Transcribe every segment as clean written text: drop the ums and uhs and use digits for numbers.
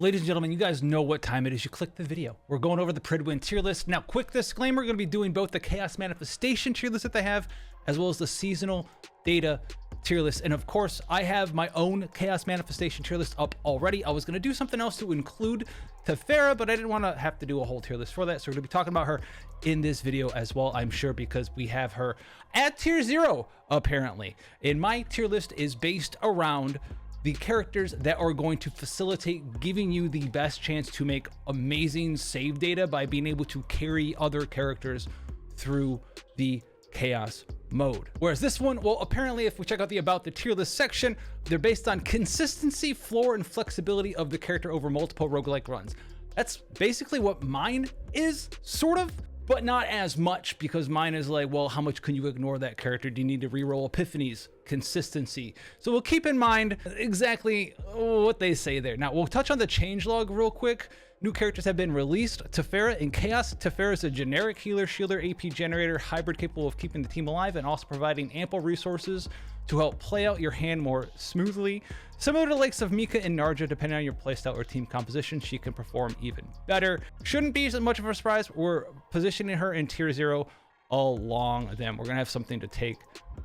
Ladies and gentlemen, you guys know what time it is. You click the video. We're going over the Prydwen tier list. Now, quick disclaimer, we're going to be doing both the Chaos Manifestation tier list that they have, as well as the Seasonal Data tier list. And of course, I have my own Chaos Manifestation tier list up already. I was going to do something else to include Tiphera, but I didn't want to have to do a whole tier list for that. So we're going to be talking about her in this video as well, I'm sure, because we have her at tier 0, apparently. And my tier list is based around the characters that are going to facilitate giving you the best chance to make amazing save data by being able to carry other characters through the chaos mode. Whereas this one, well, apparently if we check out the about the tier list section, they're based on consistency, floor, and flexibility of the character over multiple roguelike runs. That's basically what mine is, sort of, but not as much, because mine is like, well, how much can you ignore that character? Do you need to reroll epiphanies? Consistency. So we'll keep in mind exactly what they say there. Now we'll touch on the changelog real quick. New characters have been released. Tiphera in Chaos. Tiphera is a generic healer, shielder, AP generator, hybrid capable of keeping the team alive and also providing ample resources to help play out your hand more smoothly. Similar to the likes of Mika and Narja, depending on your playstyle or team composition, she can perform even better. Shouldn't be as much of a surprise. We're positioning her in tier 0 along them. We're gonna have something to take.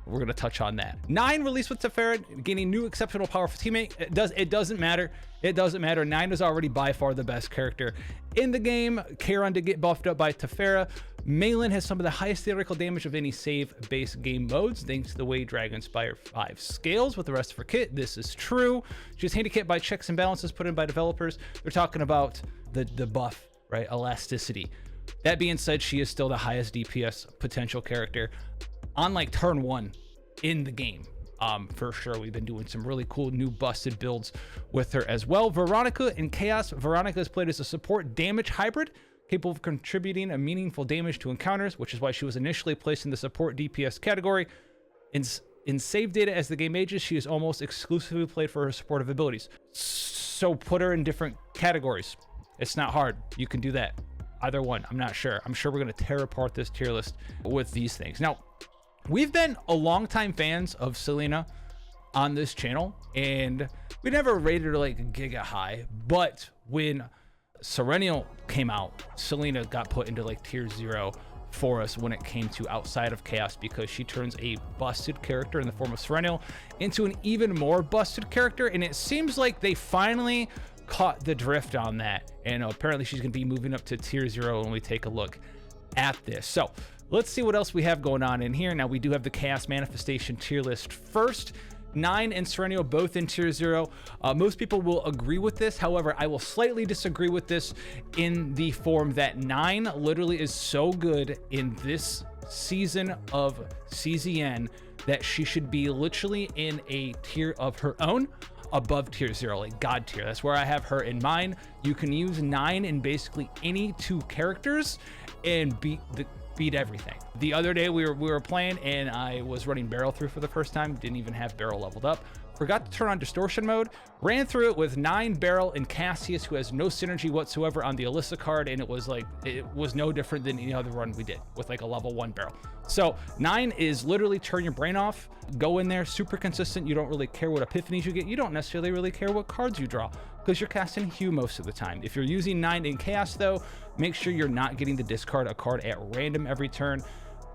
We're gonna touch on that. 9 released with Tiphera, gaining new exceptional powerful teammate. It doesn't matter. It doesn't matter. 9 is already by far the best character in the game. Charon did get buffed up by Tiphera. Malin has some of the highest theoretical damage of any save-based game modes, thanks to the way Dragonspire 5 scales with the rest of her kit. This is true. She's handicapped by checks and balances put in by developers. They're talking about the buff, right? Elasticity. That being said, she is still the highest DPS potential character on like turn 1 in the game. For sure, we've been doing some really cool new busted builds with her as well. Veronica in Chaos. Veronica is played as a support damage hybrid, capable of contributing a meaningful damage to encounters, which is why she was initially placed in the support DPS category. In save data as the game ages, she is almost exclusively played for her supportive abilities. So put her in different categories. It's not hard. You can do that. Either one, I'm not sure. I'm sure we're going to tear apart this tier list with these things. Now, we've been a longtime fans of Selena on this channel, and we never rated her like giga high, but when Serenial came out, Selena got put into like tier 0 for us when it came to outside of Chaos, because she turns a busted character in the form of Serenial into an even more busted character, and it seems like they finally caught the drift on that, and apparently she's going to be moving up to tier 0 when we take a look at this. So let's see what else we have going on in here. Now we do have the Chaos Manifestation tier list first. 9 and Serenial both in tier 0. Most people will agree with this. However, I will slightly disagree with this in the form that 9 literally is so good in this season of CZN that she should be literally in a tier of her own, above tier 0, like god tier. That's where I have her in mind. You can use 9 in basically any 2 characters and beat everything. The other day we were playing and I was running barrel through for the first time, didn't even have barrel leveled up. Forgot to turn on distortion mode, ran through it with 9 barrel and Cassius, who has no synergy whatsoever on the Alyssa card, and it was no different than any other run we did with like a level 1 barrel. So 9 is literally turn your brain off, go in there, super consistent. You don't really care what epiphanies you get. You don't necessarily really care what cards you draw, because you're casting Hue most of the time. If you're using 9 in Chaos though, make sure you're not getting to discard a card at random every turn.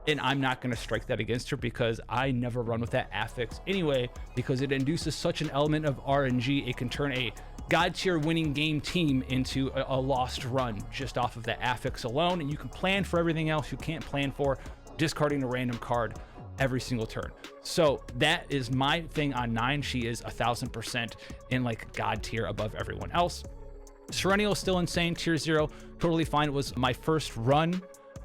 And I'm not going to strike that against her, because I never run with that affix anyway, because it induces such an element of RNG. It can turn a god tier winning game team into a lost run just off of that affix alone. And you can plan for everything else you can't plan for discarding a random card every single turn. So that is my thing on 9. She is 1000% in like god tier above everyone else. Serenial is still insane, tier 0, totally fine. It was my first run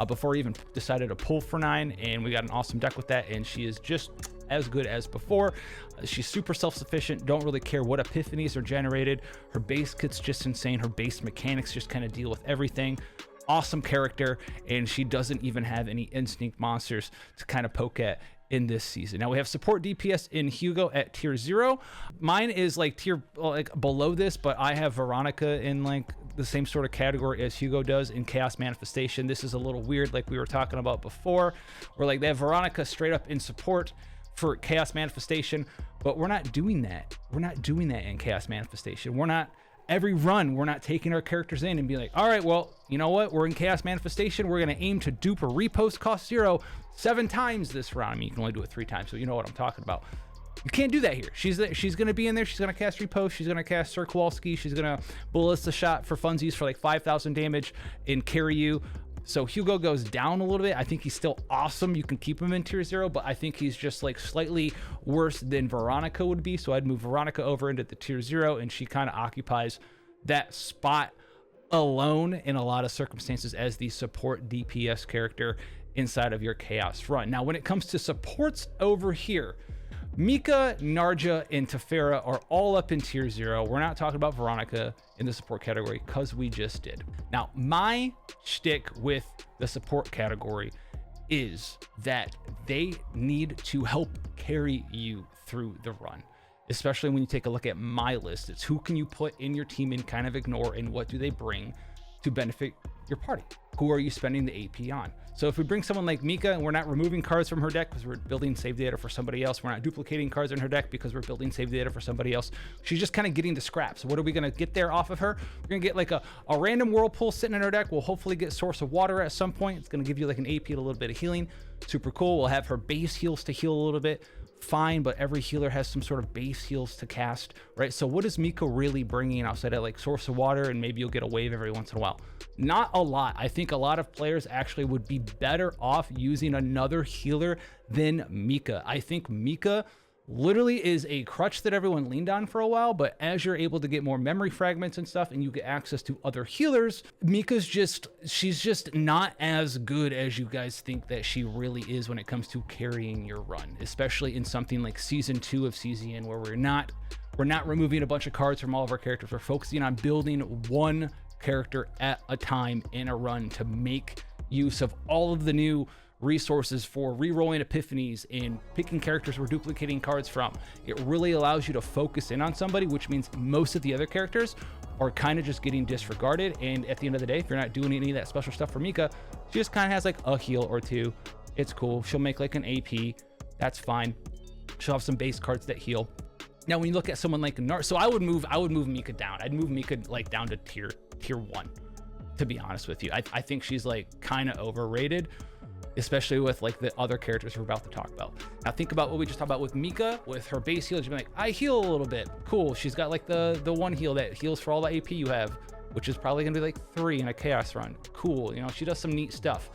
before I even decided to pull for 9, and we got an awesome deck with that, and she is just as good as before. She's super self-sufficient, don't really care what epiphanies are generated. Her base kit's just insane. Her base mechanics just kind of deal with everything. Awesome character, and she doesn't even have any instinct monsters to kind of poke at in this season. Now we have support DPS in Hugo at tier 0. Mine is like tier like below this, but I have Veronica in like the same sort of category as Hugo does in Chaos Manifestation. This is a little weird, like we were talking about before, where like they have Veronica straight up in support for Chaos Manifestation, but we're not doing that. We're not doing that in Chaos Manifestation. We're not every run, we're not taking our characters in and be like, all right, well, you know what? We're in Chaos Manifestation. We're going to aim to dupe a repost cost 0 7 times this round. I mean, you can only do it 3 times, so you know what I'm talking about. You can't do that here. She's going to be in there. She's going to cast Repost. She's going to cast Sir Kowalski. She's going to Ballista Shot for funsies for like 5,000 damage and carry you. So Hugo goes down a little bit. I think he's still awesome. You can keep him in tier 0, but I think he's just like slightly worse than Veronica would be. So I'd move Veronica over into the tier 0, and she kind of occupies that spot alone in a lot of circumstances as the support DPS character inside of your Chaos run. Now, when it comes to supports over here, Mika, Narja, and Tiphera are all up in tier 0. We're not talking about Veronica in the support category because we just did. Now, my shtick with the support category is that they need to help carry you through the run, especially when you take a look at my list. It's who can you put in your team and kind of ignore, and what do they bring to benefit your party? Who are you spending the AP on? So if we bring someone like Mika and we're not removing cards from her deck because we're building save data for somebody else, we're not duplicating cards in her deck because we're building save data for somebody else, she's just kind of getting the scraps. What are we going to get there off of her? We're going to get like a random Whirlpool sitting in her deck. We'll hopefully get Source of Water at some point. It's going to give you like an AP and a little bit of healing. Super cool. We'll have her base heals to heal a little bit. Fine, but every healer has some sort of base heals to cast, right? So what is Mika really bringing outside of like Source of Water, and maybe you'll get a wave every once in a while? Not a lot. I think a lot of players actually would be better off using another healer than Mika. I think Mika literally is a crutch that everyone leaned on for a while, but as you're able to get more memory fragments and stuff and you get access to other healers, Mika's she's just not as good as you guys think that she really is when it comes to carrying your run, especially in something like season 2 of CZN, where we're not removing a bunch of cards from all of our characters. We're focusing on building one character at a time in a run to make use of all of the new resources for re-rolling epiphanies and picking characters we're duplicating cards from. It really allows you to focus in on somebody, which means most of the other characters are kind of just getting disregarded. And at the end of the day, if you're not doing any of that special stuff for Mika, she just kind of has like a heal or two. It's cool. She'll make like an AP. That's fine. She'll have some base cards that heal. Now, when you look at someone like so I would move Mika down. I'd move Mika like down to tier 1, to be honest with you. I think she's like kind of overrated, especially with like the other characters we're about to talk about. Now think about what we just talked about with Mika. With her base heal, she'd be like, I heal a little bit. Cool. She's got like the one heal that heals for all the AP you have, which is probably gonna be like 3 in a chaos run. Cool. You know, she does some neat stuff.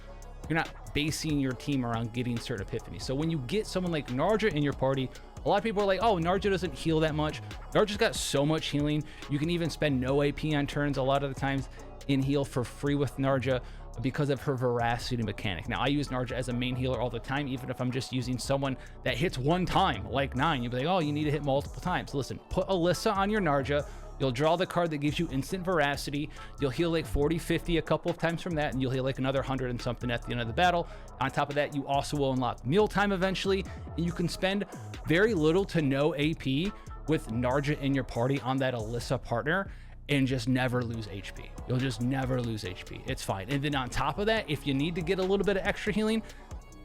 You're not basing your team around getting certain epiphanies. So when you get someone like Narja in your party, a lot of people are like, oh, Narja doesn't heal that much. Narja's got so much healing. You can even spend no AP on turns a lot of the times in heal for free with Narja, because of her veracity mechanic. Now, I use Narja as a main healer all the time, even if I'm just using someone that hits one time, like 9. You'll be like, oh, you need to hit multiple times. Listen, put Alyssa on your Narja. You'll draw the card that gives you instant veracity. You'll heal like 40, 50 a couple of times from that, and you'll heal like another 100 and something at the end of the battle. On top of that, you also will unlock mealtime eventually, and you can spend very little to no AP with Narja in your party on that Alyssa partner and just never lose HP. You'll just never lose HP. It's fine. And then on top of that, if you need to get a little bit of extra healing,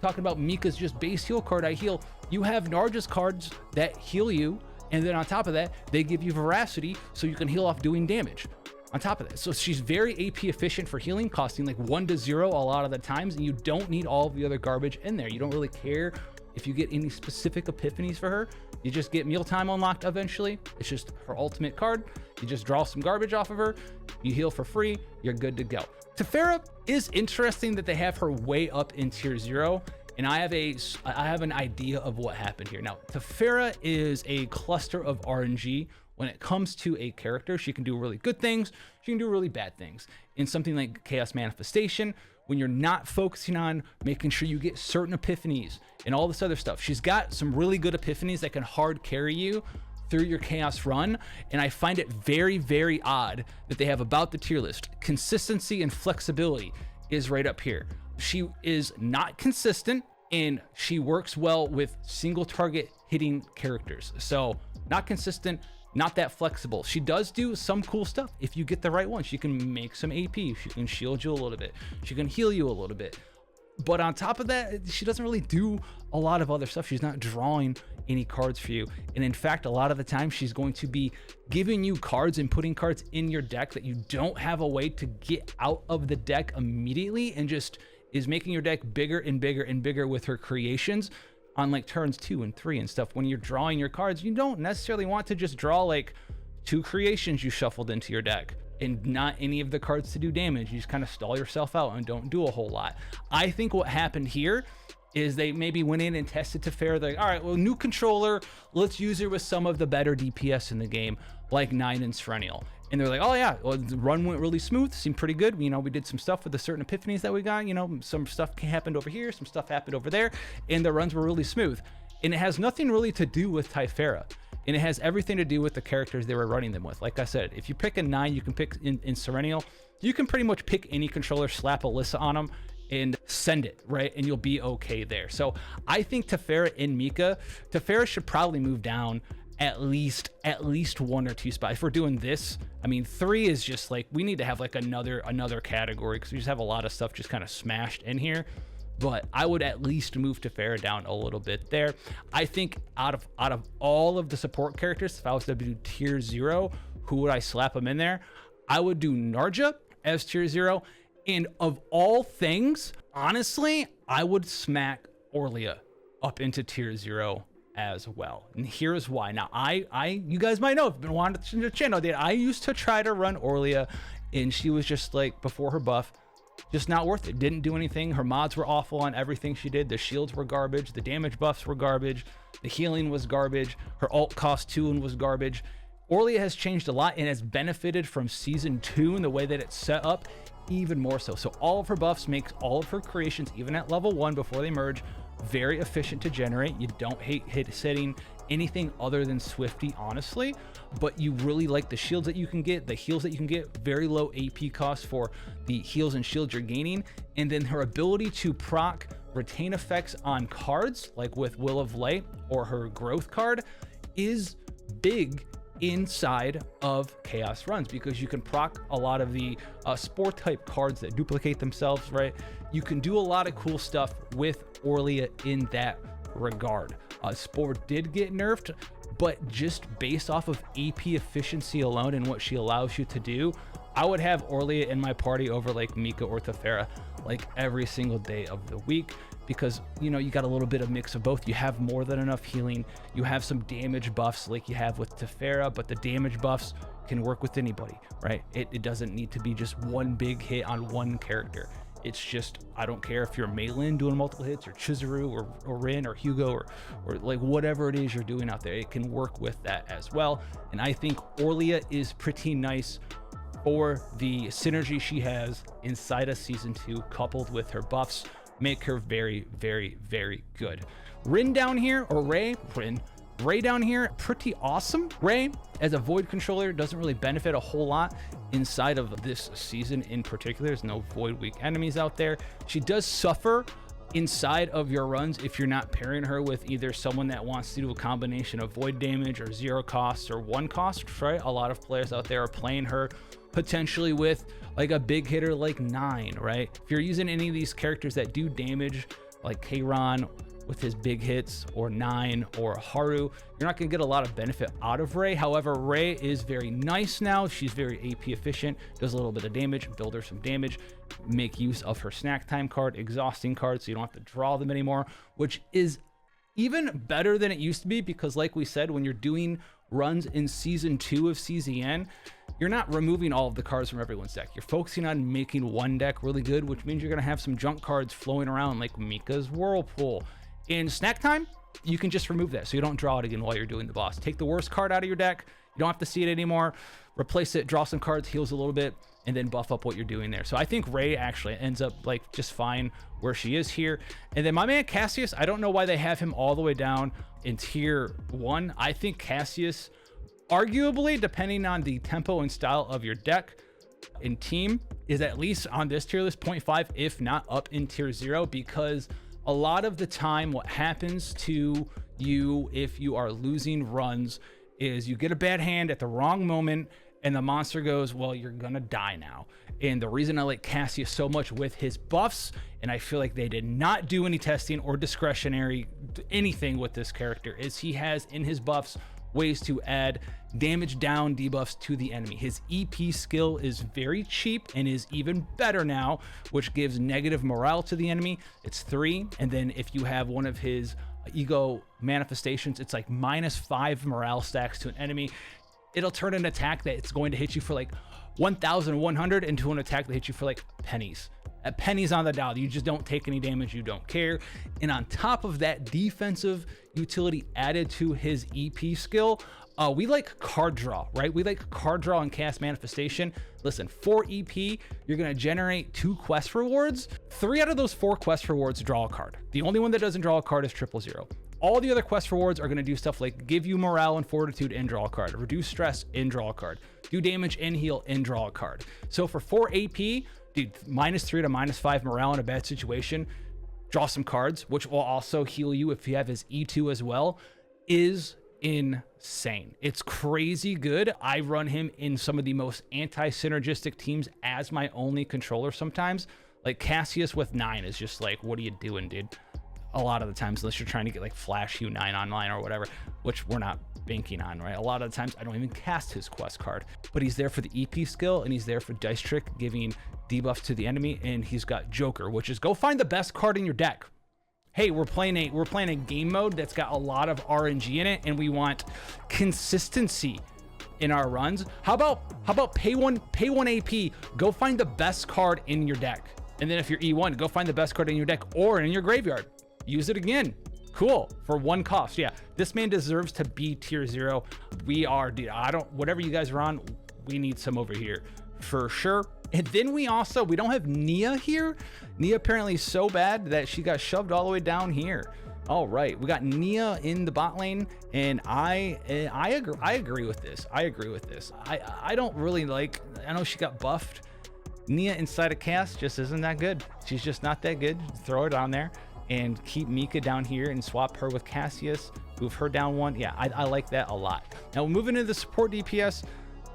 talking about Mika's just base heal card, I heal, you have Narja's cards that heal you, and then on top of that, they give you veracity so you can heal off doing damage on top of that. So she's very AP efficient for healing, costing like 1 to 0 a lot of the times, and you don't need all of the other garbage in there. You don't really care if you get any specific epiphanies for her. You just get mealtime unlocked eventually. It's just her ultimate card. You just draw some garbage off of her, you heal for free, you're good to go. Tiphera is interesting that they have her way up in tier 0, and I have an idea of what happened here. Now, Tiphera is a cluster of RNG. When it comes to a character, she can do really good things, she can do really bad things. In something like Chaos Manifestation, when you're not focusing on making sure you get certain epiphanies and all this other stuff, she's got some really good epiphanies that can hard carry you through your chaos run. And I find it very, very odd that they have about the tier list. Consistency and flexibility is right up here. She is not consistent, and she works well with single target hitting characters. So not consistent, not that flexible. She does do some cool stuff if you get the right one. She can make some AP, she can shield you a little bit, she can heal you a little bit. But on top of that, she doesn't really do a lot of other stuff. She's not drawing any cards for you. And in fact, a lot of the time she's going to be giving you cards and putting cards in your deck that you don't have a way to get out of the deck immediately, and just is making your deck bigger and bigger and bigger with her creations on like turns 2 and 3 and stuff. When you're drawing your cards, you don't necessarily want to just draw like 2 creations you shuffled into your deck and not any of the cards to do damage. You just kind of stall yourself out and don't do a whole lot. I think what happened here is they maybe went in and tested Tiphera. They're like, all right, well, new controller, let's use her with some of the better DPS in the game, like 9 and Serennial. And they're like, oh yeah, well, the run went really smooth, seemed pretty good. You know, we did some stuff with the certain epiphanies that we got, you know, some stuff happened over here, some stuff happened over there, and the runs were really smooth. And it has nothing really to do with Tiphera. And it has everything to do with the characters they were running them with. Like I said, if you pick a 9, you can pick in Serennial, you can pretty much pick any controller, slap Alyssa on them, and send it, right? And you'll be okay there. So I think Tiphera and Mika, Tiphera should probably move down at least 1 or 2 spots. If we're doing this, I mean, 3 is just like, we need to have like another category, because we just have a lot of stuff just kind of smashed in here. But I would at least move Tiphera down a little bit there. I think out of all of the support characters, if I was to do tier 0, who would I slap them in there? I would do Narja as tier 0. And of all things, honestly, I would smack Orlia up into tier 0 as well. And here's why. Now, you guys might know, if you've been watching the channel, that I used to try to run Orlia, and she was just like, before her buff, just not worth it. Didn't do anything. Her mods were awful on everything she did. The shields were garbage. The damage buffs were garbage. The healing was garbage. Her ult cost 2 and was garbage. Orlia has changed a lot and has benefited from season 2 and the way that it's set up even more so. So all of her buffs makes all of her creations, even at level 1 before they merge, very efficient to generate. You don't hate hitting anything other than Swifty, honestly, but you really like the shields that you can get, the heals that you can get, very low AP cost for the heals and shields you're gaining, and then her ability to proc retain effects on cards, like with Will of Light or her growth card, is big inside of chaos runs, because you can proc a lot of the sport type cards that duplicate themselves, right? You can do a lot of cool stuff with Orlia in that regard. Sport did get nerfed, but just based off of AP efficiency alone and what she allows you to do, I would have Orlia in my party over like Mika or Tiphera like every single day of the week, because you know, you got a little bit of mix of both. You have more than enough healing, you have some damage buffs like you have with Tiphera, but the damage buffs can work with anybody, right? It doesn't need to be just one big hit on one character. It's just, I don't care if you're Maylin doing multiple hits, or Chizuru, or Rin, or Hugo, or like whatever it is you're doing out there, it can work with that as well. And I think Orlia is pretty nice for the synergy she has inside of season 2, coupled with her buffs, make her very, very, very good. Rin down here, or Ray down here, pretty awesome. Ray, as a void controller, doesn't really benefit a whole lot inside of this season in particular. There's no void weak enemies out there. She does suffer inside of your runs if you're not pairing her with either someone that wants to do a combination of void damage or 0 cost or 1 cost, right? A lot of players out there are playing her potentially with like a big hitter like 9, right? If you're using any of these characters that do damage, like Kayron with his big hits, or 9, or Haru, you're not going to get a lot of benefit out of Ray. However, Ray is very nice now. She's very AP efficient, does a little bit of damage, build her some damage, make use of her snack time card, exhausting card, so you don't have to draw them anymore, which is even better than it used to be, because like we said, when you're doing runs in season 2 of CZN, you're not removing all of the cards from everyone's deck. You're focusing on making one deck really good, which means you're going to have some junk cards flowing around like Mika's Whirlpool. In snack time, you can just remove that so you don't draw it again while you're doing the boss. Take the worst card out of your deck, you don't have to see it anymore, replace it, draw some cards, heals a little bit, and then buff up what you're doing there. So I think Ray actually ends up like just fine where she is here. And then my man Cassius, I don't know why they have him all the way down in tier 1. I think Cassius, arguably, depending on the tempo and style of your deck and team, is at least on this tier list 0.5, if not up in tier 0, because a lot of the time what happens to you if you are losing runs is you get a bad hand at the wrong moment, and the monster goes, well, you're gonna die now. And the reason I like Cassius so much with his buffs, and I feel like they did not do any testing or discretionary anything with this character, is he has in his buffs ways to add damage down debuffs to the enemy. His EP skill is very cheap and is even better now, which gives negative morale to the enemy. It's 3, and then if you have one of his ego manifestations, it's like -5 morale stacks to an enemy. It'll turn an attack that it's going to hit you for like 1,100 into an attack that hits you for like pennies. At pennies on the dollar. You just don't take any damage, you don't care. And on top of that defensive utility added to his EP skill, we like card draw, right? We like card draw and cast manifestation. Listen, for EP, you're gonna generate 2 quest rewards. 3 out of those 4 quest rewards draw a card. The only one that doesn't draw a card is 000. All the other quest rewards are gonna do stuff like give you morale and fortitude and draw a card, reduce stress and draw a card, do damage and heal and draw a card. So for 4 AP, dude, -3 to -5 morale in a bad situation, draw some cards, which will also heal you if you have his E2 as well, is insane. It's crazy good. I run him in some of the most anti-synergistic teams as my only controller sometimes. Like Cassius with 9 is just like, what are you doing, dude? A lot of the times, unless you're trying to get like Flash Hue 9 online or whatever, which we're not banking on, right? A lot of the times I don't even cast his quest card, but he's there for the EP skill and he's there for Dice Trick, giving debuff to the enemy, and he's got Joker, which is go find the best card in your deck. Hey, we're playing a game mode that's got a lot of RNG in it, and we want consistency in our runs. How about pay one AP, go find the best card in your deck, and then if you're E1, go find the best card in your deck or in your graveyard. Use it again. Cool, for 1 cost. Yeah, this man deserves to be tier 0. We are, dude, whatever you guys are on, we need some over here for sure. And then we don't have Nia here. Nia apparently is so bad that she got shoved all the way down here. All right, we got Nia in the bot lane, and I agree with this. I don't really like, I know she got buffed. Nia inside of cast just isn't that good. She's just not that good. Throw it on there and keep Mika down here and swap her with Cassius, move her down 1. Yeah, I like that a lot. Now moving into the support DPS,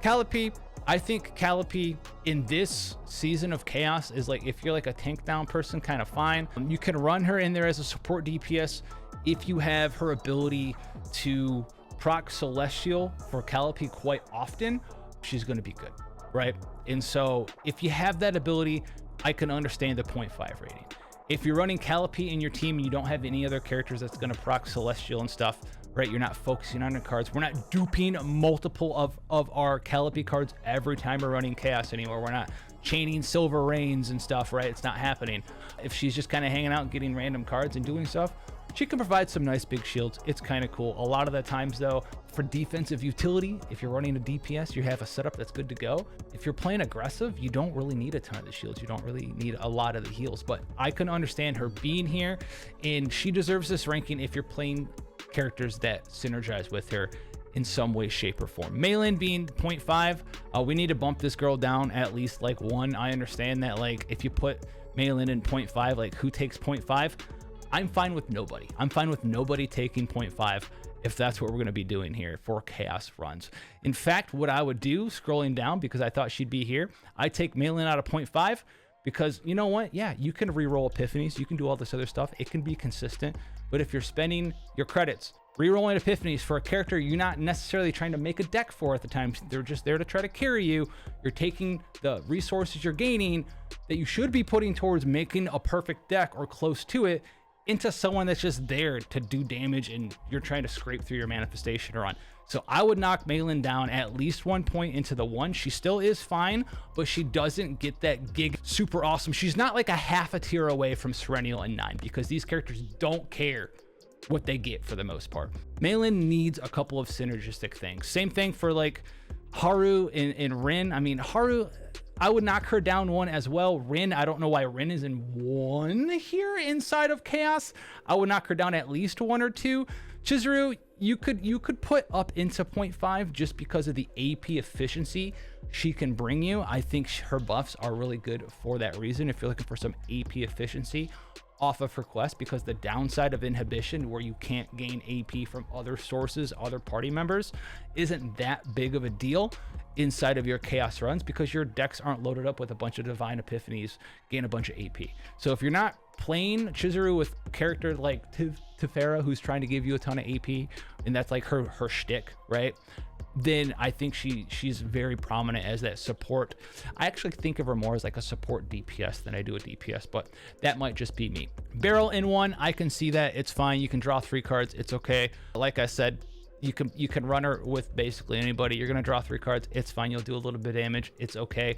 Calliope. I think Calliope in this season of Chaos is like, if you're like a tank down person, kind of fine. You can run her in there as a support DPS if you have her ability to proc Celestial for Calliope quite often. She's going to be good, right? And so if you have that ability, I can understand the 0.5 rating. If you're running Calliope in your team and you don't have any other characters that's going to proc Celestial and stuff, right? You're not focusing on the cards. We're not duping multiple of our Calliope cards every time we're running Chaos anymore. We're not chaining Silver Rains and stuff, right? It's not happening. If she's just kind of hanging out and getting random cards and doing stuff, she can provide some nice big shields. It's kind of cool. A lot of the times though, for defensive utility, if you're running a DPS, you have a setup that's good to go. If you're playing aggressive, you don't really need a ton of the shields. You don't really need a lot of the heals, but I can understand her being here, and she deserves this ranking if you're playing characters that synergize with her in some way, shape, or form. Maylin being 0.5, we need to bump this girl down at least like 1. I understand that, like, if you put Maylin in 0.5, like, who takes 0.5? I'm fine with nobody. I'm fine with nobody taking 0.5 if that's what we're going to be doing here for Chaos runs. In fact, what I would do, scrolling down because I thought she'd be here, I take Maylin out of 0.5 because, you know what? Yeah, you can reroll Epiphanies. You can do all this other stuff. It can be consistent. But if you're spending your credits rerolling Epiphanies for a character you're not necessarily trying to make a deck for at the time, they're just there to try to carry you, you're taking the resources you're gaining that you should be putting towards making a perfect deck or close to it into someone that's just there to do damage, and you're trying to scrape through your manifestation run. So I would knock Maylin down at least 1 point into the 1. She still is fine, but she doesn't get that gig super awesome. She's not like a half a tier away from Serenial and 9 because these characters don't care what they get for the most part. Maylin needs a couple of synergistic things. Same thing for like Haru and Rin. I mean, Haru, I would knock her down 1 as well. Rin, I don't know why Rin is in 1 here inside of Chaos. I would knock her down at least 1 or 2. Chizuru, you could put up into 0.5 just because of the AP efficiency she can bring you. I think her buffs are really good for that reason. If you're looking for some AP efficiency off of her quest, because the downside of inhibition where you can't gain AP from other sources, other party members, isn't that big of a deal. inside of your chaos runs because your decks aren't loaded up with a bunch of divine epiphanies, gain a bunch of AP. So if you're not playing Chizuru with a character like Tiphera, who's trying to give you a ton of AP, and that's like her shtick, right? Then I think she's very prominent as that support. I actually think of her more as like a support DPS than I do a DPS, but that might just be me. Barrel in one, I can see that. It's fine. You can draw 3 cards. It's okay. Like I said, you can run her with basically anybody. You're gonna draw 3 cards. It's fine. You'll do a little bit of damage. It's okay.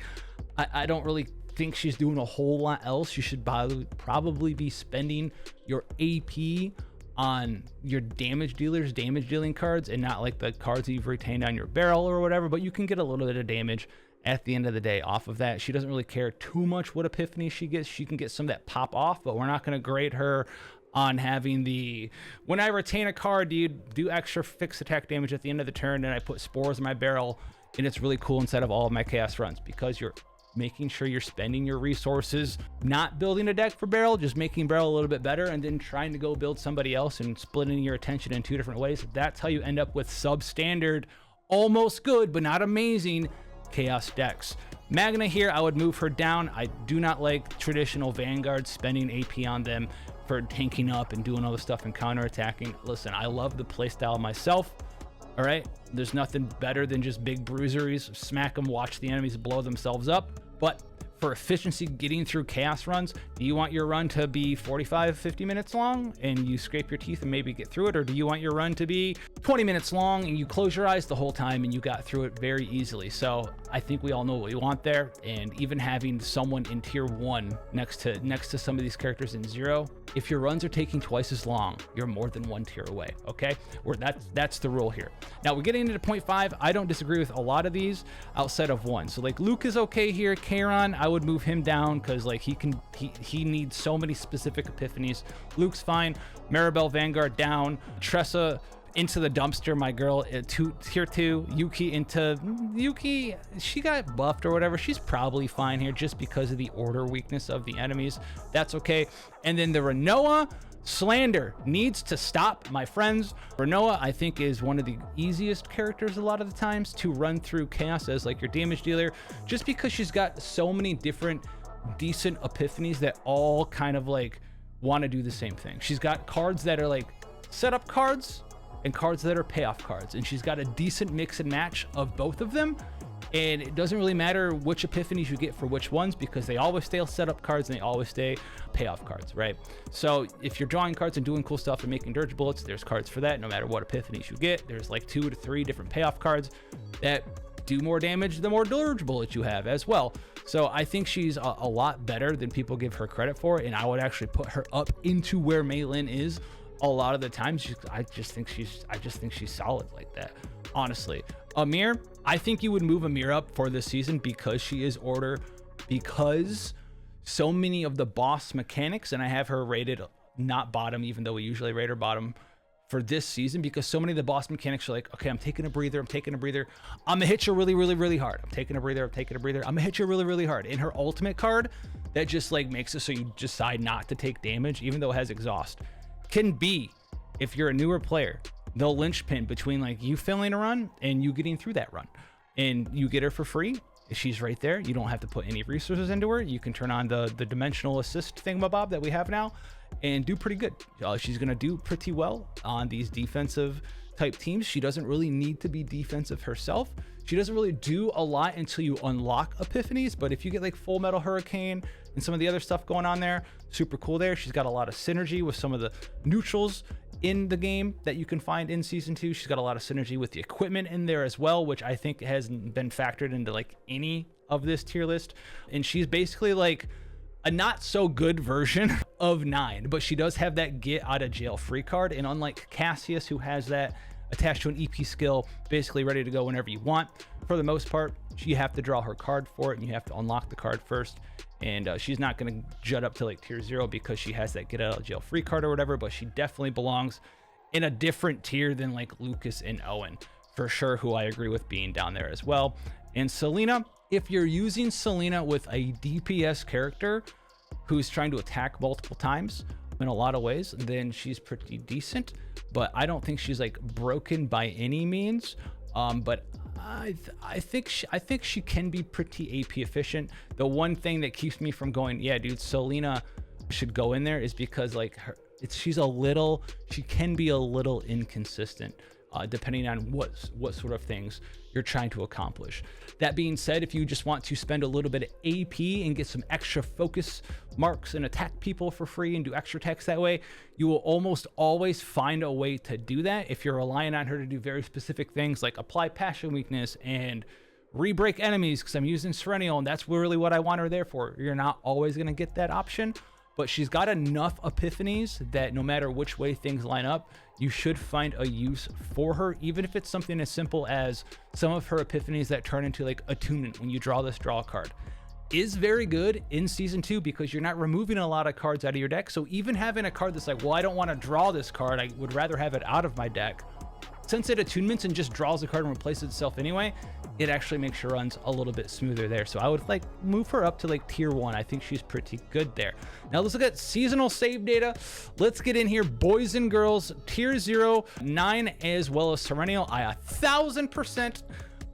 I don't really think she's doing a whole lot else. You should probably be spending your AP on your damage dealing cards, and not like the cards that you've retained on your barrel or whatever, but you can get a little bit of damage at the end of the day off of that. She doesn't really care too much what epiphany she gets. She can get some that pop off, but we're not going to grade her on having the, when I retain a card, do extra fixed attack damage at the end of the turn, and I put spores in my barrel, and it's really cool inside of all of my chaos runs, because you're making sure you're spending your resources, not building a deck for barrel, just making barrel a little bit better, and then trying to go build somebody else and splitting your attention in 2 different ways. That's how you end up with substandard, almost good but not amazing chaos decks. Magna here, I would move her down. I do not like traditional vanguards, spending AP on them for tanking up and doing all the stuff and counterattacking. Listen, I love the playstyle myself. All right, there's nothing better than just big bruiseries, smack them, watch the enemies blow themselves up. But for efficiency, getting through chaos runs, do you want your run to be 45-50 minutes long and you scrape your teeth and maybe get through it? Or do you want your run to be 20 minutes long and you close your eyes the whole time and you got through it very easily? So I think we all know what we want there. And even having someone in tier 1 next to some of these characters in 0, if your runs are taking twice as long, you're more than 1 tier away, okay? That's the rule here. Now we're getting into 0.5. I don't disagree with a lot of these outside of 1. So like Luke is okay here. Charon, I would move him down because like he needs so many specific epiphanies. Luke's fine. Maribel Vanguard down. Tressa into the dumpster, my girl. Tier 2. Yuki, she got buffed or whatever. She's probably fine here just because of the order weakness of the enemies. That's okay. And then the Renoa slander needs to stop, my friends. Renoa, I think, is one of the easiest characters a lot of the times to run through chaos as like your damage dealer, just because she's got so many different decent epiphanies that all kind of like want to do the same thing. She's got cards that are like setup cards and cards that are payoff cards, and she's got a decent mix and match of both of them. And it doesn't really matter which epiphanies you get for which ones, because they always stay setup cards and they always stay payoff cards, right? So if you're drawing cards and doing cool stuff and making dirge bullets, there's cards for that no matter what epiphanies you get. There's like 2 to 3 different payoff cards that do more damage the more dirge bullets you have as well. So I think she's a lot better than people give her credit for, and I would actually put her up into where Maylin is a lot of the times. I just think she's solid like that, honestly. Amir, I think you would move Amir up for this season because she is order, because so many of the boss mechanics, and I have her rated not bottom, even though we usually rate her bottom for this season, because so many of the boss mechanics are like, okay, I'm taking a breather, I'm gonna hit you really, really, really hard. I'm taking a breather, I'm gonna hit you really, really hard. In her ultimate card, that just like makes it so you decide not to take damage, even though it has exhaust, can be, if you're a newer player, the linchpin between like you failing a run and you getting through that run, and you get her for free. She's right there. You don't have to put any resources into her. You can turn on the dimensional assist thingamabob that we have now and do pretty good. She's gonna do pretty well on these defensive type teams. She doesn't really need to be defensive herself. She doesn't really do a lot until you unlock epiphanies, but if you get like Full Metal Hurricane and some of the other stuff going on there, super cool there. She's got a lot of synergy with some of the neutrals in the game that you can find in season 2. She's got a lot of synergy with the equipment in there as well, which I think hasn't been factored into like any of this tier list. And she's basically like a not so good version of 9, but she does have that get out of jail free card. And unlike Cassius, who has that attached to an EP skill, basically ready to go whenever you want, for the most part, you have to draw her card for it and you have to unlock the card first. And she's not going to jut up to like tier 0 because she has that get out of jail free card or whatever, but she definitely belongs in a different tier than like Lucas and Owen, for sure, who I agree with being down there as well. And Selena, if you're using Selena with a DPS character who's trying to attack multiple times in a lot of ways, then she's pretty decent, but I don't think she's like broken by any means. But I think she can be pretty AP efficient. The one thing that keeps me from going, yeah, dude, Selena should go in there, is because like she can be a little inconsistent depending on what sort of things you're trying to accomplish. That being said, if you just want to spend a little bit of AP and get some extra focus marks and attack people for free and do extra attacks that way, you will almost always find a way to do that if you're relying on her to do very specific things like apply passion weakness and re-break enemies, because I'm using Serennial and that's really what I want her there for. You're not always going to get that option, but she's got enough epiphanies that no matter which way things line up, you should find a use for her, even if it's something as simple as some of her epiphanies that turn into like attunement when you draw this draw card is very good in season 2 because you're not removing a lot of cards out of your deck. So even having a card that's like, well, I don't want to draw this card, I would rather have it out of my deck, since it attunements and just draws the card and replaces itself anyway, it actually makes your runs a little bit smoother there. So I would like move her up to like tier 1. I think she's pretty good there. Now let's look at seasonal save data. Let's get in here. Boys and girls, tier 0, 9, as well as Serennial. I 1000%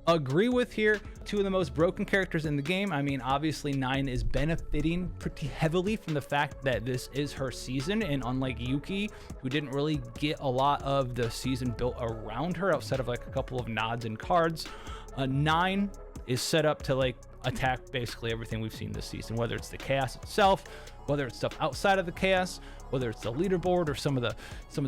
agree with here. Two of the most broken characters in the game. I mean, obviously 9 is benefiting pretty heavily from the fact that this is her season, and unlike Yuki, who didn't really get a lot of the season built around her outside of like a couple of nods and cards, 9 is set up to like attack basically everything we've seen this season, whether it's the chaos itself, whether it's stuff outside of the chaos, whether it's the leaderboard or some of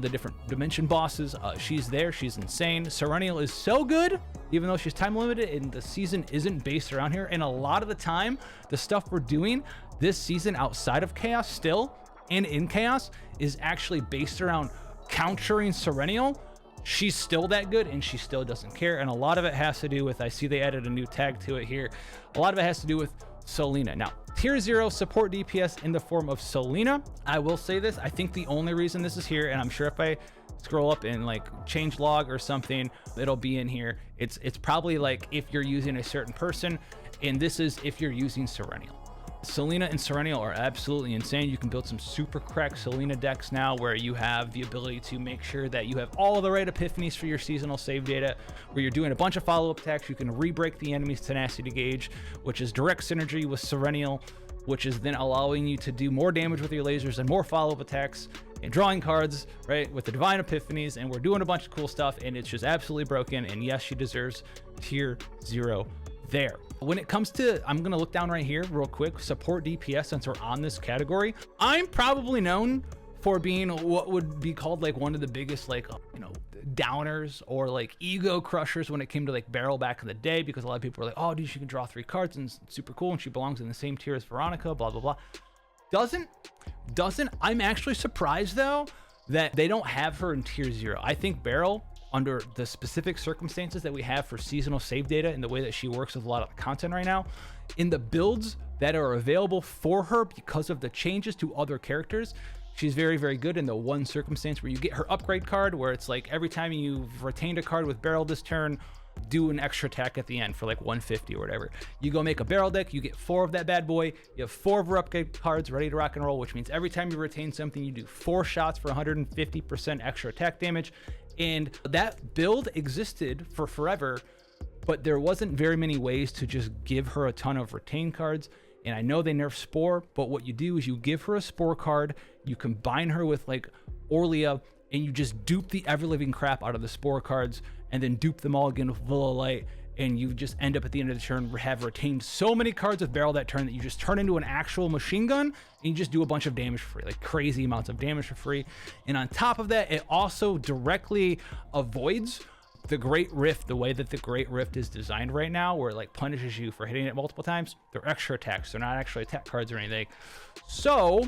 the different dimension bosses. She's there. She's insane. Serennial is so good, even though she's time limited and the season isn't based around here. And a lot of the time, the stuff we're doing this season outside of chaos still and in chaos is actually based around countering Serennial. She's still that good and she still doesn't care. And a lot of it has to do with, I see they added a new tag to it here. A lot of it has to do with Selena. Now, tier 0 support DPS in the form of Selena. I will say this, I think the only reason this is here, and I'm sure if I scroll up and like change log or something, it'll be in here. It's probably like if you're using a certain person, and this is if you're using Serennial. Selena and Serennial are absolutely insane. You can build some super cracked Selena decks now where you have the ability to make sure that you have all the right epiphanies for your seasonal save data, where you're doing a bunch of follow-up attacks. You can re-break the enemy's tenacity gauge, which is direct synergy with Serennial, which is then allowing you to do more damage with your lasers and more follow-up attacks and drawing cards, right, with the divine epiphanies. And we're doing a bunch of cool stuff, and it's just absolutely broken. And yes, she deserves tier 0 there. When it comes to, I'm gonna look down right here real quick, support DPS, since we're on this category, I'm probably known for being what would be called like one of the biggest like, you know, downers or like ego crushers when it came to like Beryl back in the day, because a lot of people were like, oh dude, she can draw 3 cards and it's super cool and she belongs in the same tier as Veronica, blah blah blah. Doesn't I'm actually surprised though that they don't have her in tier 0. I think Beryl, under the specific circumstances that we have for seasonal save data and the way that she works with a lot of the content right now, in the builds that are available for her because of the changes to other characters, she's very, very good. In the one circumstance where you get her upgrade card, where it's like every time you've retained a card with Beryl this turn, do an extra attack at the end for like 150 or whatever. You go make a Beryl deck, you get 4 of that bad boy, you have 4 of her upgrade cards ready to rock and roll, which means every time you retain something, you do 4 shots for 150% extra attack damage. And that build existed for forever, but there wasn't very many ways to just give her a ton of retain cards. And I know they nerfed Spore, but what you do is you give her a Spore card, you combine her with like Orlia, and you just dupe the ever-living crap out of the Spore cards, and then dupe them all again with Villa Light, and you just end up at the end of the turn have retained so many cards with Beryl that turn that you just turn into an actual machine gun, and you just do a bunch of damage for free, like crazy amounts of damage for free. And on top of that, it also directly avoids the Great Rift, the way that the Great Rift is designed right now, where it like punishes you for hitting it multiple times. They're extra attacks, they're not actually attack cards or anything. So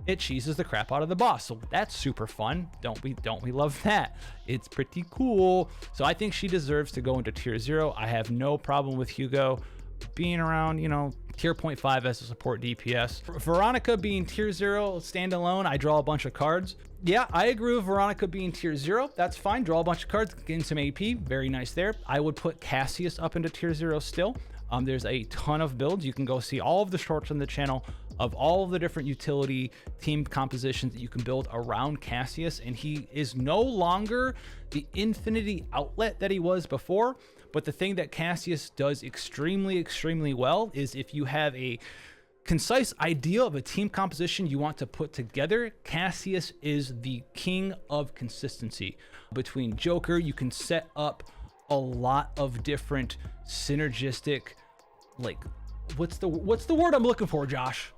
it cheeses the crap out of the boss. So that's super fun. Don't we love that? It's pretty cool. So I think she deserves to go into tier 0. I have no problem with Hugo being around, you know, tier 0.5 as a support DPS. Veronica being tier 0 standalone, I draw a bunch of cards. Yeah, I agree with Veronica being tier 0. That's fine. Draw a bunch of cards, gain some AP. Very nice there. I would put Cassius up into tier 0 still. There's a ton of builds. You can go see all of the shorts on the channel of all of the different utility team compositions that you can build around Cassius, and he is no longer the infinity outlet that he was before, But the thing that Cassius does extremely well is if you have a concise idea of a team composition you want to put together, Cassius is the king of consistency. Between Joker, you can set up a lot of different synergistic, like, what's the word I'm looking for, Josh?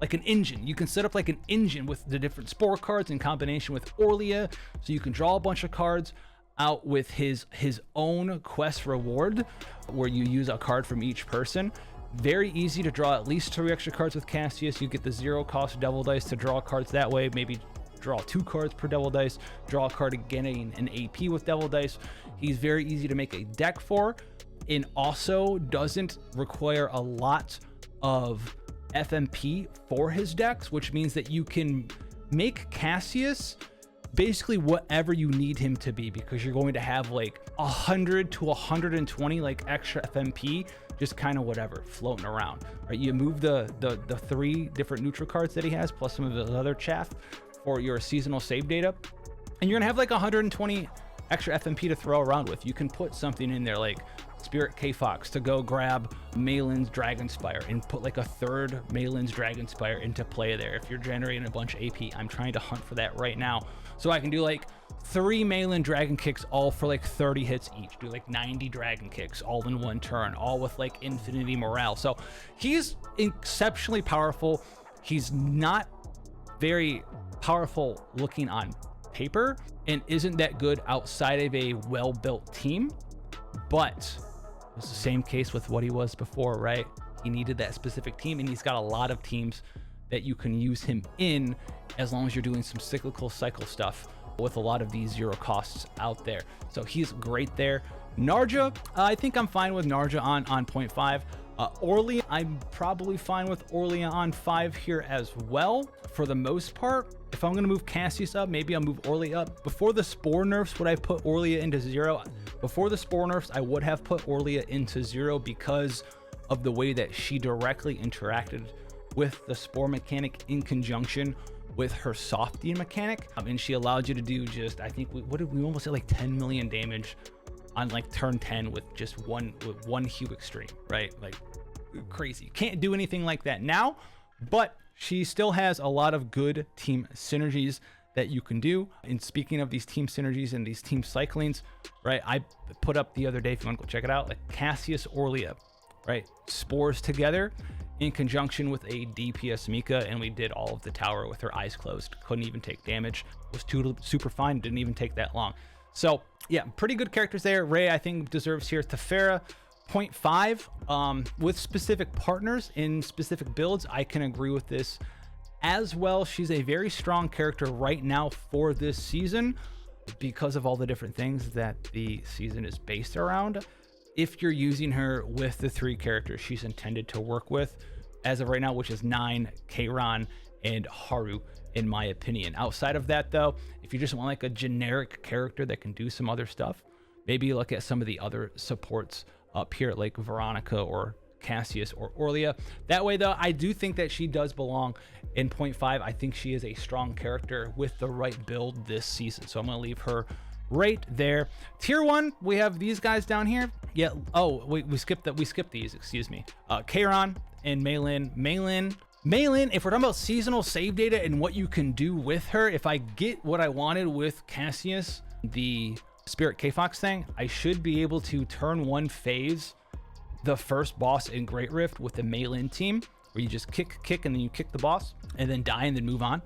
Like an engine. You can set up like an engine with the different spore cards in combination with Orlia, so you can draw a bunch of cards out with his own quest reward, where you use a card from each person. Very easy to draw at least 3 extra cards with Cassius. You get the 0 cost devil dice to draw cards that way. Maybe draw 2 cards per devil dice, draw a card again in an AP with devil dice. He's very easy to make a deck for, and also doesn't require a lot of FMP for his decks, which means that you can make Cassius basically whatever you need him to be, because you're going to have like 100 to 120 like extra FMP, just kind of whatever floating around, right? You move the 3 different neutral cards that he has plus some of his other chaff for your seasonal save data, and you're gonna have like 120 extra FMP to throw around with. You can put something in there like Spirit K-Fox to go grab Malin's Dragonspire and put like a 3rd Malin's Dragonspire into play there. If you're generating a bunch of AP, I'm trying to hunt for that right now. So I can do like 3 Malin Dragon Kicks all for like 30 hits each. Do like 90 Dragon Kicks all in one turn, all with like infinity morale. So he's exceptionally powerful. He's not very powerful looking on paper and isn't that good outside of a well-built team, but it's the same case with what he was before, right? He needed that specific team, and he's got a lot of teams that you can use him in as long as you're doing some cyclical cycle stuff with a lot of these 0 costs out there. So he's great there. Narja, I think I'm fine with Narja on 0.5. Orlia, I'm probably fine with Orlia on 5 here as well. For the most part, if I'm gonna move Cassius up, maybe I'll move Orlia up. Before the Spore nerfs, would I put Orlia into 0? Before the Spore nerfs, I would have put Orlia into 0 because of the way that she directly interacted with the Spore mechanic in conjunction with her Softie mechanic. And she allowed you to do just, I think, what did we almost say, like 10 million damage on like turn 10 with just one Hue Extreme, right? Like crazy. Can't do anything like that now, but she still has a lot of good team synergies that you can do. And speaking of these team synergies and these team cyclings, right? I put up the other day, if you want to go check it out, like Cassius Orlia, right? Spores together in conjunction with a DPS Mika, and we did all of the tower with her eyes closed. Couldn't even take damage. Was super fine. Didn't even take that long. So yeah, pretty good characters there. Ray, I think, deserves here. Tiphera, 0.5. With specific partners in specific builds, I can agree with this as well. She's a very strong character right now for this season because of all the different things that the season is based around. If you're using her with the 3 characters she's intended to work with as of right now, which is 9, Kayron, and Haru, in my opinion. Outside of that, though, if you just want like a generic character that can do some other stuff, maybe look at some of the other supports up here like Veronica or Cassius or Orlia. That way, though, I do think that she does belong in 0.5. I think she is a strong character with the right build this season, so I'm going to leave her right there. Tier 1, we have these guys down here. Yeah. Oh, we skipped that. We skipped these. Excuse me. Kayron and Malin. Malin, if we're talking about seasonal save data and what you can do with her, if I get what I wanted with Cassius, the Spirit K-Fox thing, I should be able to turn 1 phase the first boss in Great Rift with the Malin team, where you just kick, and then you kick the boss, and then die, and then move on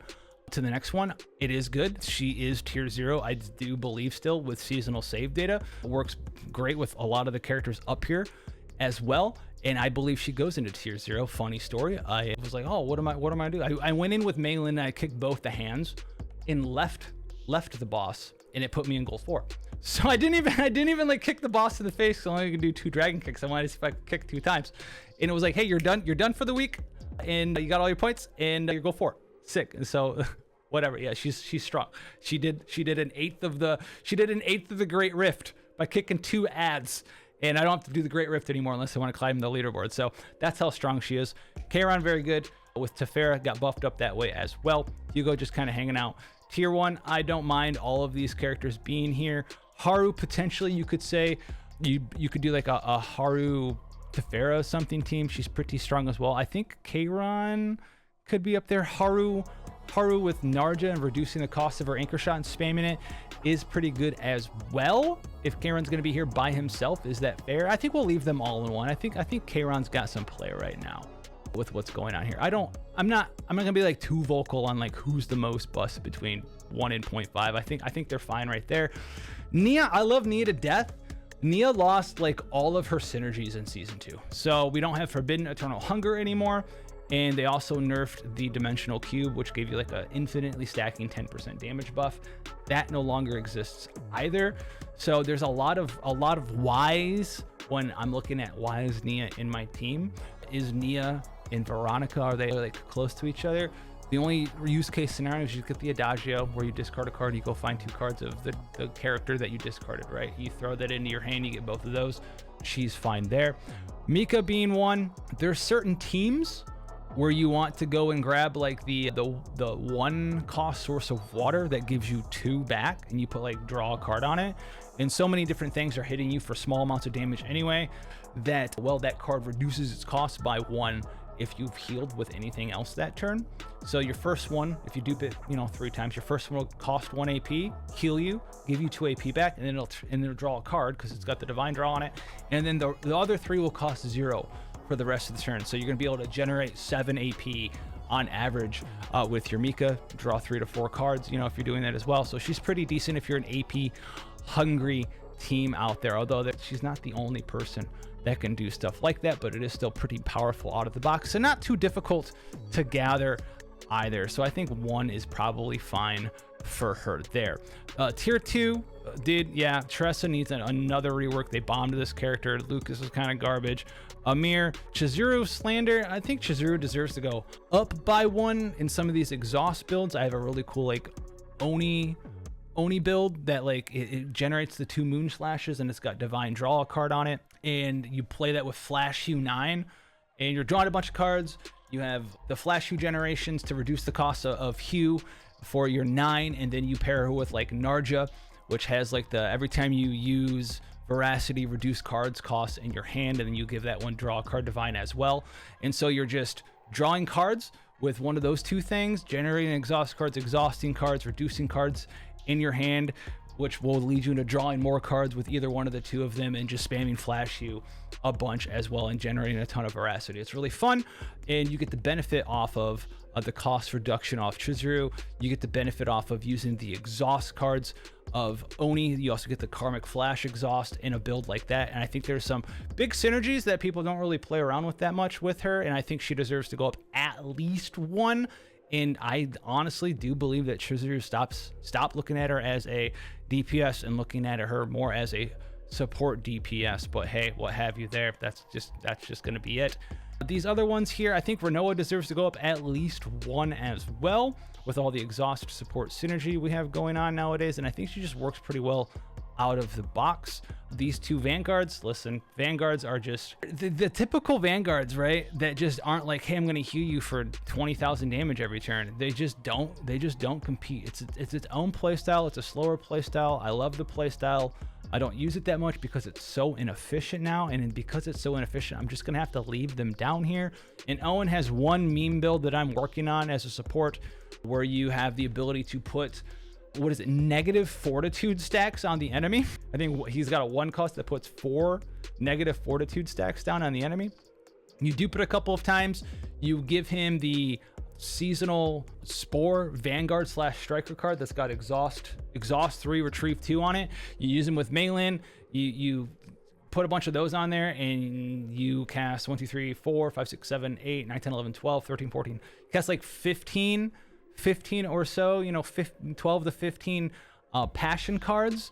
to the next one. It is good. She is tier 0, I do believe, still with seasonal save data. It works great with a lot of the characters up here as well, and I believe she goes into tier 0. Funny story, I was like, oh, what am I gonna do? I went in with Malin, and I kicked both the hands and left the boss, and it put me in gold 4. So I didn't even like kick the boss to the face, because I only could do 2 dragon kicks. I wanted to see if I could kick 2 times, and it was like, hey, you're done for the week, and you got all your points, and you're gold 4. Sick. And so whatever. Yeah, she's strong. She did an eighth of the Great Rift by kicking 2 ads, and I don't have to do the Great Rift anymore unless I want to climb the leaderboard. So that's how strong she is. Kayron, very good. With Tiphera, got buffed up that way as well. Hugo just kind of hanging out. Tier 1, I don't mind all of these characters being here. Haru, potentially, you could say, You could do like a Haru Tiphera something team. She's pretty strong as well. I think Kayron could be up there. Haru with Narja and reducing the cost of her anchor shot and spamming it is pretty good as well. If Kayron's going to be here by himself, is that fair? I think we'll leave them all in one. I think Kayron's got some play right now with what's going on here. I'm not gonna be like too vocal on like who's the most busted between 1 and 0.5. I think they're fine right there. Nia, I love Nia to death. Nia lost like all of her synergies in season 2, so we don't have Forbidden Eternal Hunger anymore, and they also nerfed the Dimensional Cube, which gave you like a infinitely stacking 10% damage buff. That no longer exists either. So there's a lot of whys when I'm looking at why is Nia in my team. Is Nia and Veronica, are they like close to each other? The only use case scenario is you get the Adagio, where you discard a card, you go find 2 cards of the character that you discarded, right? You throw that into your hand, you get both of those. She's fine there. Mika being one, there's certain teams where you want to go and grab like the 1 cost source of water that gives you 2 back, and you put like draw a card on it. And so many different things are hitting you for small amounts of damage anyway, that, well, that card reduces its cost by 1 if you've healed with anything else that turn. So your first one, if you dupe it, 3 times, your first one will cost 1 AP, heal you, give you 2 AP back, and then it'll draw a card because it's got the divine draw on it. And then the other 3 will cost 0 for the rest of the turn. So you're gonna be able to generate 7 AP on average with your Mika, draw 3 to 4 cards, if you're doing that as well. So she's pretty decent if you're an AP hungry team out there, although she's not the only person that can do stuff like that, but it is still pretty powerful out of the box and not too difficult to gather either. So I think 1 is probably fine for her there. Tier 2 Tressa needs another rework. They bombed this character. Lucas is kind of garbage. Amir, Chizuru, Slander. I think Chizuru deserves to go up by 1 in some of these exhaust builds. I have a really cool like Oni build that like it generates the 2 moon slashes, and it's got divine draw a card on it, and you play that with Flash Hue 9, and you're drawing a bunch of cards. You have the Flash Hue generations to reduce the cost of Hue for your 9, and then you pair her with like Narja, which has like every time you use Veracity, reduce cards cost in your hand, and then you give that one draw a card divine as well. And so you're just drawing cards with one of those 2 things, generating exhaust cards, exhausting cards, reducing cards in your hand, which will lead you into drawing more cards with either one of the 2 of them, and just spamming Flash Hue a bunch as well, and generating a ton of Veracity. It's really fun, and you get the benefit off of the cost reduction off Chizuru. You get the benefit off of using the exhaust cards of Oni. You also get the Karmic Flash exhaust in a build like that, and I think there's some big synergies that people don't really play around with that much with her, and I think she deserves to go up at least 1. And I honestly do believe that Chizuru stop looking at her as a DPS and looking at her more as a support DPS. But hey, what have you there? That's just going to be it. These other ones here, I think Renoa deserves to go up at least 1 as well, with all the exhaust support synergy we have going on nowadays. And I think she just works pretty well out of the box. These 2 vanguards, listen, vanguards are just the typical vanguards, right? That just aren't like, hey, I'm gonna heal you for 20,000 damage every turn. They just don't compete. It's its own playstyle. It's a slower playstyle. I love the playstyle. I don't use it that much because it's so inefficient now, and because it's so inefficient, I'm just gonna have to leave them down here. And Owen has 1 meme build that I'm working on as a support, where you have the ability to put, what is it, negative fortitude stacks on the enemy. I think he's got a 1 cost that puts 4 negative fortitude stacks down on the enemy. You dupe it a couple of times. You give him the seasonal Spore Vanguard / Striker card that's got exhaust 3, retrieve 2 on it. You use him with Maelin. You put a bunch of those on there, and you cast 1, 2, 3, 4, 5, 6, 7, 8, 9, 10, 11, 12, 13, 14. You cast like 15 or so, 12 to 15 passion cards,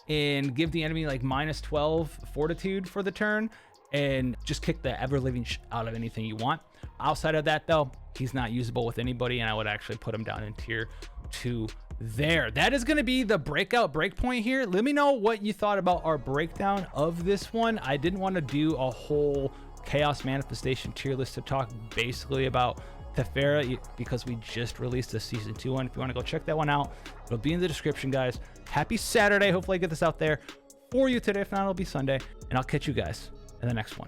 and give the enemy like -12 fortitude for the turn, and just kick the ever-living out of anything you want. Outside of that, though, he's not usable with anybody, and I would actually put him down in tier 2 there. That is going to be the breakpoint here. Let me know what you thought about our breakdown of this one. I didn't want to do a whole Chaos Manifestation tier list to talk basically about Tiphera, because we just released the season 2 one. If you want to go check that one out, it'll be in the description, guys. Happy Saturday. Hopefully I get this out there for you today. If not, it'll be Sunday, and I'll catch you guys in the next one.